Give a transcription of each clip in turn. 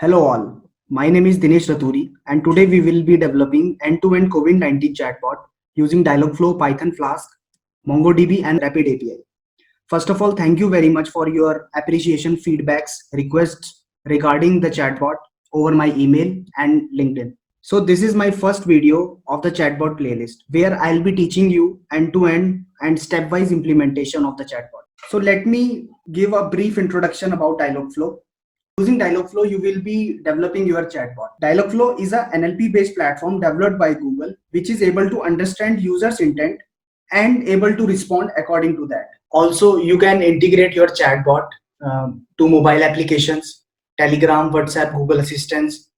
Hello all, my name is Dinesh Raturi and today we will be developing end-to-end COVID-19 chatbot using Dialogflow, Python Flask, MongoDB and Rapid API. First of all, thank you very much for your appreciation, feedbacks, requests regarding the chatbot over my email and LinkedIn. So this is my first video of the chatbot playlist where I'll be teaching you end-to-end and stepwise implementation of the chatbot. So let me give a brief introduction about Dialogflow. Using Dialogflow, you will be developing your chatbot. Dialogflow is a NLP-based platform developed by Google, which is able to understand users' intent and able to respond according to that. Also, you can integrate your chatbot to mobile applications, Telegram, WhatsApp, Google Assistants,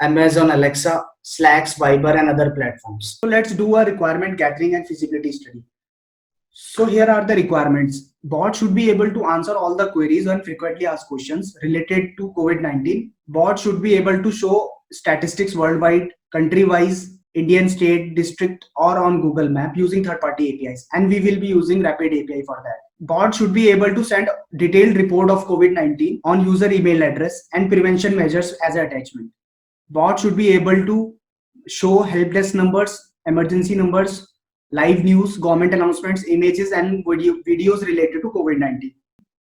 Amazon Alexa, Slacks, Viber, and other platforms. So let's do a requirement gathering and feasibility study. So here are the requirements. Bot should be able to answer all the queries and frequently asked questions related to COVID-19. Bot should be able to show statistics worldwide, country-wise, Indian state, district, or on Google Map using third-party APIs. And we will be using Rapid API for that. Bot should be able to send detailed report of COVID-19 on user email address and prevention measures as an attachment. Bot should be able to show help desk numbers, emergency numbers, live news, government announcements, images, and videos related to COVID-19.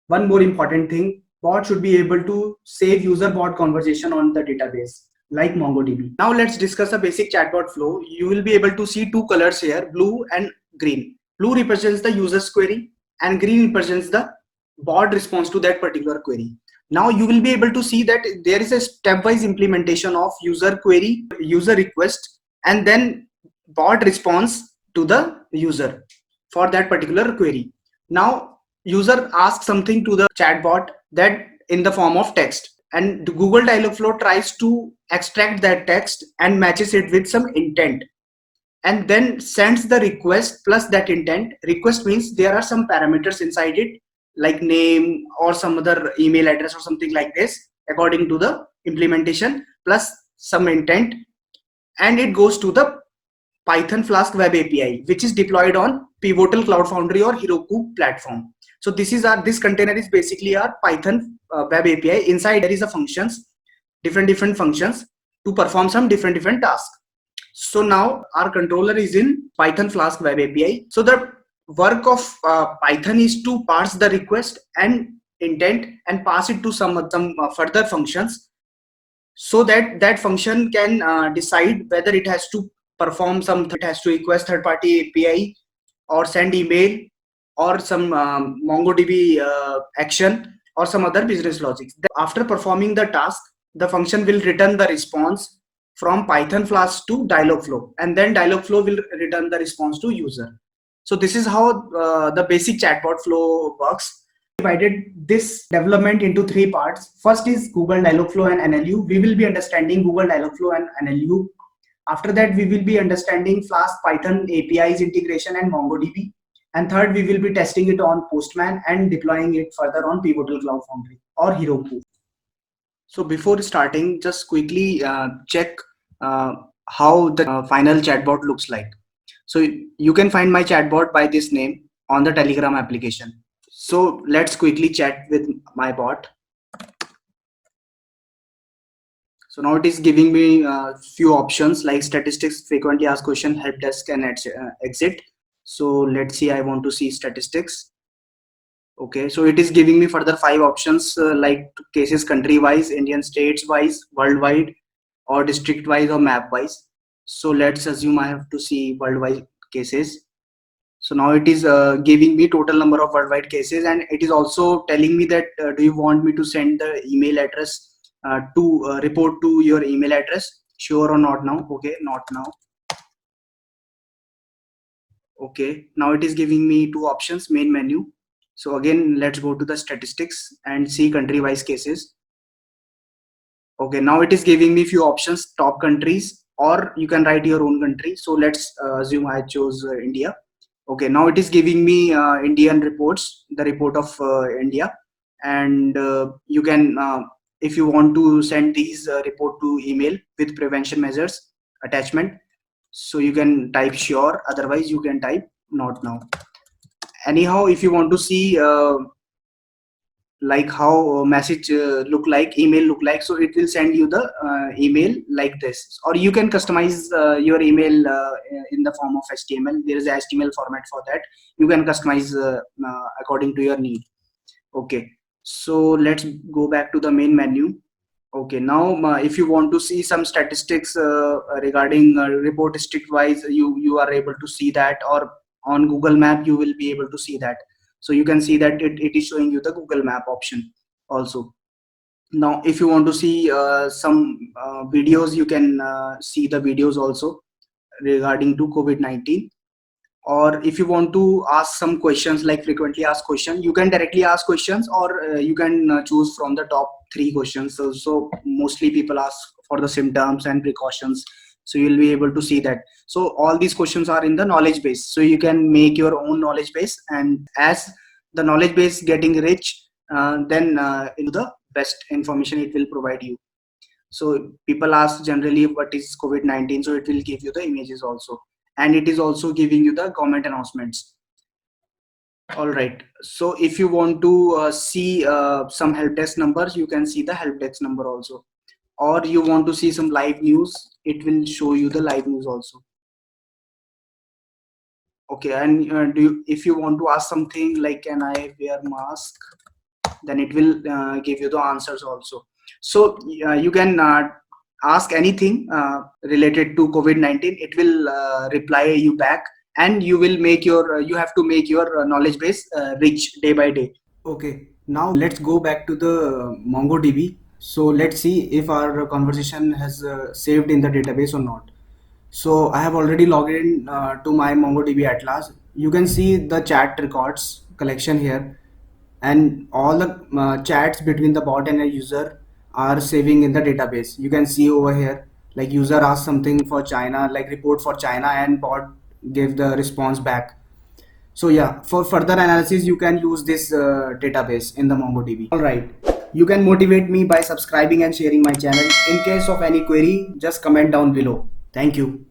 One more important thing, bot should be able to save user bot conversation on the database like MongoDB. Now let's discuss a basic chatbot flow. You will be able to see two colors here, blue and green. Blue represents the user's query and green represents the bot response to that particular query. Now you will be able to see that there is a stepwise implementation of user query, user request, and then bot response to the user for that particular query. Now user asks something to the chatbot that in the form of text, and Google Dialogflow tries to extract that text and matches it with some intent and then sends the request plus that intent. Request means there are some parameters inside it like name or some other email address or something like this according to the implementation plus some intent, and it goes to the Python Flask Web API, which is deployed on Pivotal, Cloud Foundry, or Heroku platform. So this container is basically our Python Web API. Inside there is a functions, different functions to perform some different tasks. So now our controller is in Python Flask Web API. So the work of Python is to parse the request and intent and pass it to some further functions, so that that function can decide whether it has to perform it has to request third-party API or send email or some MongoDB action or some other business logic. After performing the task, the function will return the response from Python Flask to Dialogflow, and then Dialogflow will return the response to user. So this is how the basic chatbot flow works. Divided this development into three parts. First is Google Dialogflow and NLU. We will be understanding Google Dialogflow and NLU. After that, we will be understanding Flask, Python APIs integration and MongoDB. And third, we will be testing it on Postman and deploying it further on Pivotal, Cloud Foundry or Heroku. So before starting, just quickly check how the final chatbot looks like. So you can find my chatbot by this name on the Telegram application. So let's quickly chat with my bot. So now it is giving me a few options like statistics, frequently asked question, help desk, and exit. So let's see, I want to see statistics. Okay, so it is giving me further 5 options like cases country wise, Indian states wise, worldwide, or district wise, or map wise. So let's assume I have to see worldwide cases. So now it is giving me total number of worldwide cases, and it is also telling me that do you want me to send the email address to report to your email address, sure or not now. Okay, not now. Okay, now it is giving me 2 options, main menu. So again, let's go to the statistics and see country wise cases. Okay, now it is giving me few options, top countries, or you can write your own country. So let's assume I chose India. Okay, now it is giving me Indian reports, the report of India, and you can if you want to send these report to email with prevention measures attachment, so you can type sure, otherwise you can type not now. Anyhow, if you want to see like how message look like, email look like. So it will send you the email like this, or you can customize your email in the form of HTML. There is a HTML format for that. You can customize according to your need. Okay, so let's go back to the main menu. Okay, now if you want to see some statistics regarding report strict wise, you are able to see that, or on Google Map you will be able to see that. So you can see that it is showing you the Google Map option also. Now if you want to see some videos, you can see the videos also regarding to COVID-19. Or if you want to ask some questions like frequently asked question, you can directly ask questions, or you can choose from the top three questions. So mostly people ask for the symptoms and precautions, so you'll be able to see that. So all these questions are in the knowledge base, so you can make your own knowledge base, and as the knowledge base getting rich, then into the best information it will provide you. So people ask generally what is COVID-19, so it will give you the images also, and it is also giving you the government announcements. All right, so if you want to see some help desk numbers, you can see the help desk number also. Or you want to see some live news, it will show you the live news also. Okay, and if you want to ask something like can I wear mask, then it will give you the answers also. So you can ask anything related to COVID-19, it will reply you back, and you will make your you have to make your knowledge base rich day by day. Okay, now let's go back to the MongoDB. So let's see if our conversation has saved in the database or not. So I have already logged in to my MongoDB Atlas. You can see the chat records collection here, and all the chats between the bot and a user are saving in the database. You can see over here, like user asked something for China, like report for China, and bot gave the response back. So yeah, for further analysis, you can use this database in the MongoDB. All right. You can motivate me by subscribing and sharing my channel. In case of any query, just comment down below. Thank you.